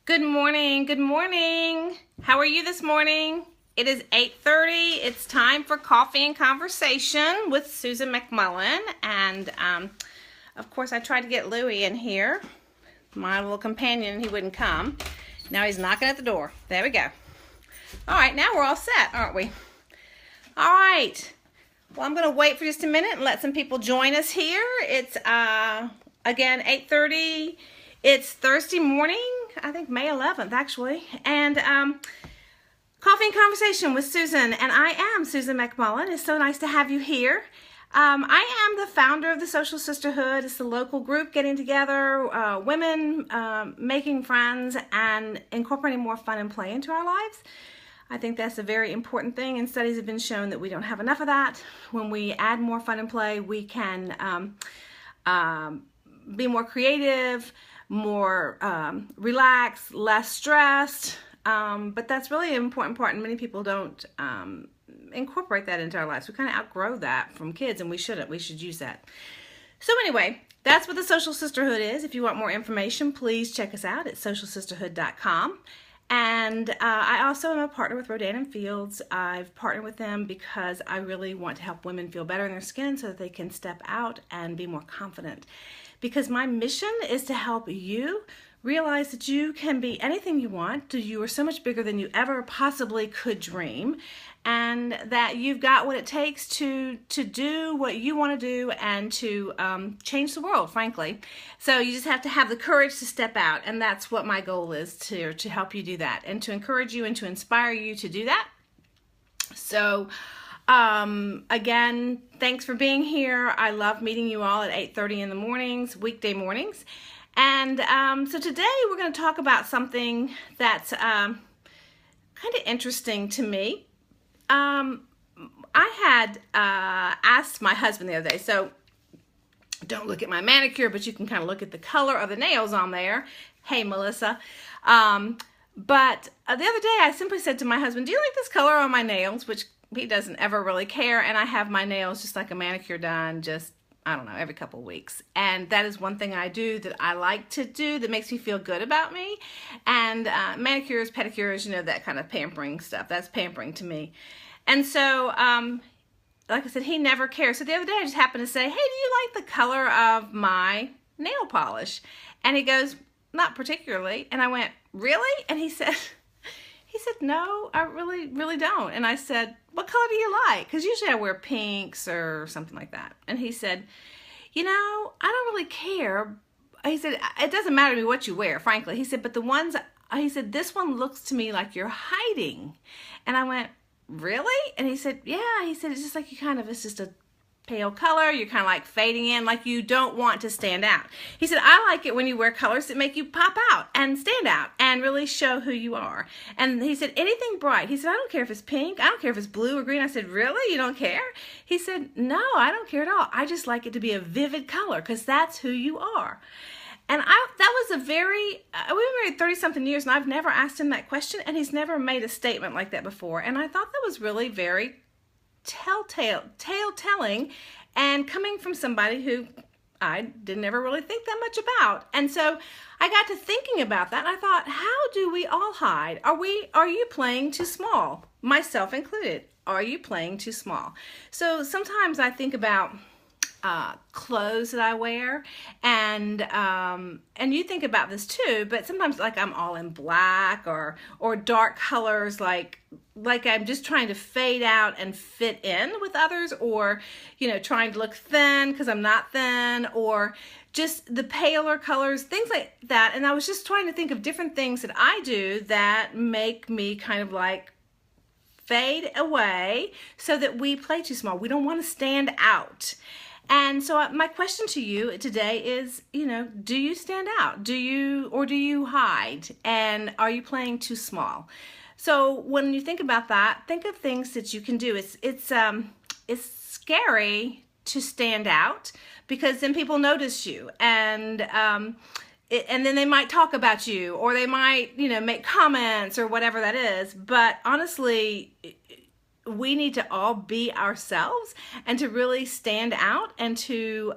Good morning. Good morning. How are you this morning? It is 8:30. It's time for Coffee and Conversation with Susan McMullen. And, of course, I tried to get Louie in here, my little companion. He wouldn't come. Now he's knocking at the door. There we go. All right, now we're all set, aren't we? All right. Well, I'm going to wait for just a minute and let some people join us here. It's, again, 8:30. It's Thursday morning, I think May 11th, actually, and Coffee and Conversation with Susan, and I am Susan McMullen. It's so nice to have you here. I am the founder of the Social Sisterhood. It's the local group getting together, women making friends and incorporating more fun and play into our lives. I think that's a very important thing, and studies have been shown that we don't have enough of that. When we add more fun and play, we can be more creative, more relaxed, less stressed, but that's really an important part, and many people don't incorporate that into our lives. We kind of outgrow that from kids, and we shouldn't. We should use that. So anyway, that's what the Social Sisterhood is. If you want more information, please check us out at socialsisterhood.com. And I also am a partner with Rodan & Fields. I've partnered with them because I really want to help women feel better in their skin so that they can step out and be more confident. Because my mission is to help you realize that you can be anything you want, that you are so much bigger than you ever possibly could dream, and that you've got what it takes to do what you want to do and to change the world, frankly. So you just have to have the courage to step out, and that's what my goal is, to help you do that and to encourage you and to inspire you to do that. So again, thanks for being here. I love meeting you all at 8:30 in the mornings, weekday mornings. And so today we're going to talk about something that's kind of interesting to me. I had asked my husband the other day, so don't look at my manicure, but you can kind of look at the color of the nails on there. Hey, Melissa. But the other day I simply said to my husband, do you like this color on my nails? Which he doesn't ever really care, and I have my nails just like a manicure done, just, I don't know, every couple of weeks. And that is one thing I do that I like to do that makes me feel good about me. And manicures, pedicures, you know, that kind of pampering stuff, that's pampering to me. And so, like I said, he never cares. So the other day I just happened to say, hey, do you like the color of my nail polish? And he goes, not particularly. And I went, really? And he said, no, I really don't. And I said, what color do you like? Because usually I wear pinks or something like that. And he said, you know, I don't really care. He said, it doesn't matter to me what you wear, frankly. He said, but the ones, he said, this one looks to me like you're hiding. And I went, really? And he said, yeah. He said, it's just like you kind of, it's just a pale color. You're kind of like fading in, like you don't want to stand out. He said, I like it when you wear colors that make you pop out and stand out and really show who you are. And he said, anything bright. He said, I don't care if it's pink. I don't care if it's blue or green. I said, really? You don't care? He said, no, I don't care at all. I just like it to be a vivid color because that's who you are. And that was a very, we've been married 30-something years, and I've never asked him that question, and he's never made a statement like that before. And I thought that was really very tale-telling, and coming from somebody who I didn't ever really think that much about. And so I got to thinking about that, and I thought, how do we all hide? Are you playing too small? Myself included. Are you playing too small? So sometimes I think about clothes that I wear, and you think about this too, but sometimes like I'm all in black or dark colors, like I'm just trying to fade out and fit in with others, or, you know, trying to look thin because I'm not thin, or just the paler colors, things like that. And I was just trying to think of different things that I do that make me kind of like fade away so that we play too small. We don't want to stand out. And so my question to you today is, you know, do you stand out? Do you hide? And are you playing too small? So when you think about that, think of things that you can do. It's scary to stand out because then people notice you, and then they might talk about you, or they might, you know, make comments or whatever that is. But honestly, we need to all be ourselves and to really stand out and to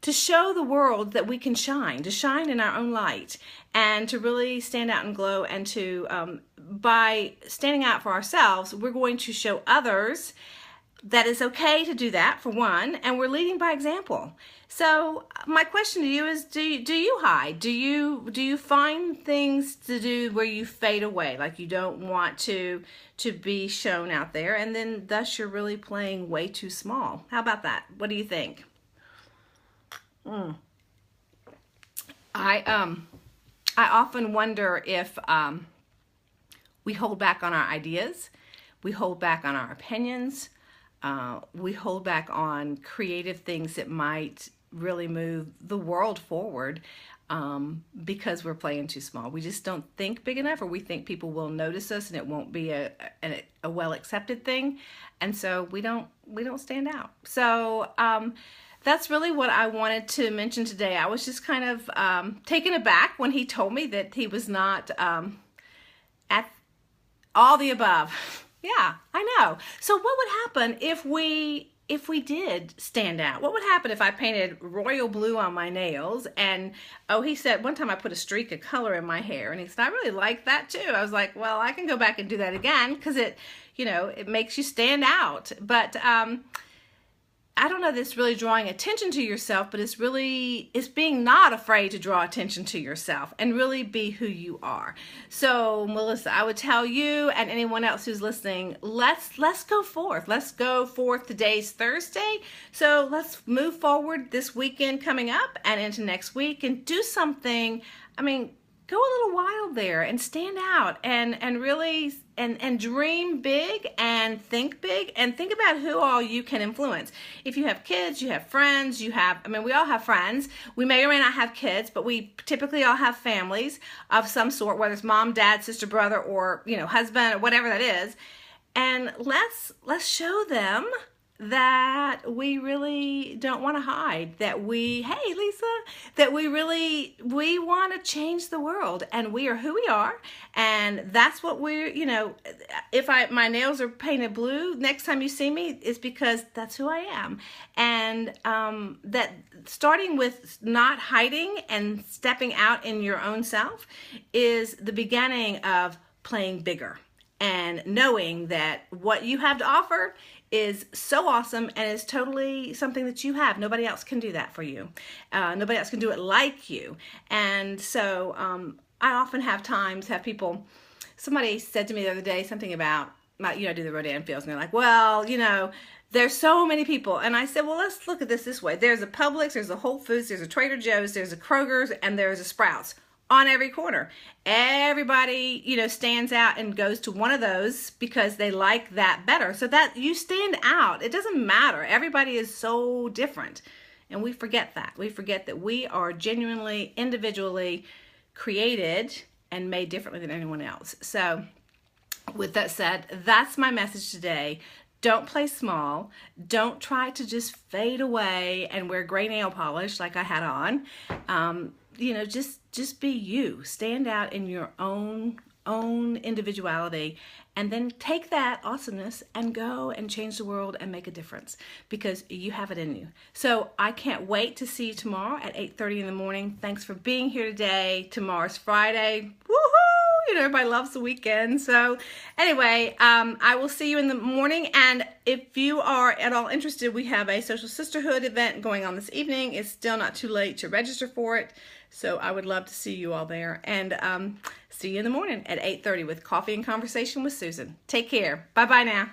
to show the world that we can shine, to shine in our own light, and to really stand out and glow. And to by standing out for ourselves, we're going to show others that it's okay to do that, for one, and we're leading by example. So my question to you is, do you hide? Do you find things to do where you fade away, like you don't want to be shown out there, and then thus you're really playing way too small? How about that? What do you think? I often wonder if we hold back on our ideas, we hold back on our opinions, we hold back on creative things that might really move the world forward, because we're playing too small. We just don't think big enough, or we think people will notice us and it won't be a well accepted thing, and so we don't stand out. So that's really what I wanted to mention today. I was just kind of taken aback when he told me that he was not at all the above. Yeah, I know. So what would happen if we did stand out? What would happen if I painted royal blue on my nails? And he said one time I put a streak of color in my hair, and he said I really like that too. I was like, well, I can go back and do that again, because it makes you stand out. But I don't know that it's really drawing attention to yourself, but it's being not afraid to draw attention to yourself and really be who you are. So Melissa, I would tell you and anyone else who's listening, let's go forth. Let's go forth. Today's Thursday. So let's move forward this weekend coming up and into next week and do something. I mean, go a little wild there and stand out and really and dream big and think about who all you can influence. If you have kids, you have friends, we all have friends. We may or may not have kids, but we typically all have families of some sort, whether it's mom, dad, sister, brother, or husband, or whatever that is. And let's show them that we really don't want to hide, that we want to change the world, and we are who we are, and that's what if my nails are painted blue, next time you see me, it's because that's who I am. And that starting with not hiding and stepping out in your own self is the beginning of playing bigger and knowing that what you have to offer is so awesome and is totally something that you have. Nobody else can do that for you. Nobody else can do it like you. And so I often have people, somebody said to me the other day something about, I do the Rodan Fields, and they're like, well, there's so many people. And I said, well, let's look at this way. There's a Publix, there's a Whole Foods, there's a Trader Joe's, there's a Kroger's, and there's a Sprouts on every corner. Everybody, stands out and goes to one of those because they like that better. So that you stand out. It doesn't matter. Everybody is so different. And we forget that. We forget that we are genuinely, individually created and made differently than anyone else. So with that said, that's my message today. Don't play small. Don't try to just fade away and wear gray nail polish like I had on. Just be you. Stand out in your own individuality, and then take that awesomeness and go and change the world and make a difference, because you have it in you. So I can't wait to see you tomorrow at 8:30 in the morning. Thanks for being here today. Tomorrow's Friday. Woohoo! Everybody loves the weekend. So anyway, I will see you in the morning. And if you are at all interested, we have a Social Sisterhood event going on this evening. It's still not too late to register for it. So I would love to see you all there. And see you in the morning at 8:30 with Coffee and Conversation with Susan. Take care. Bye-bye now.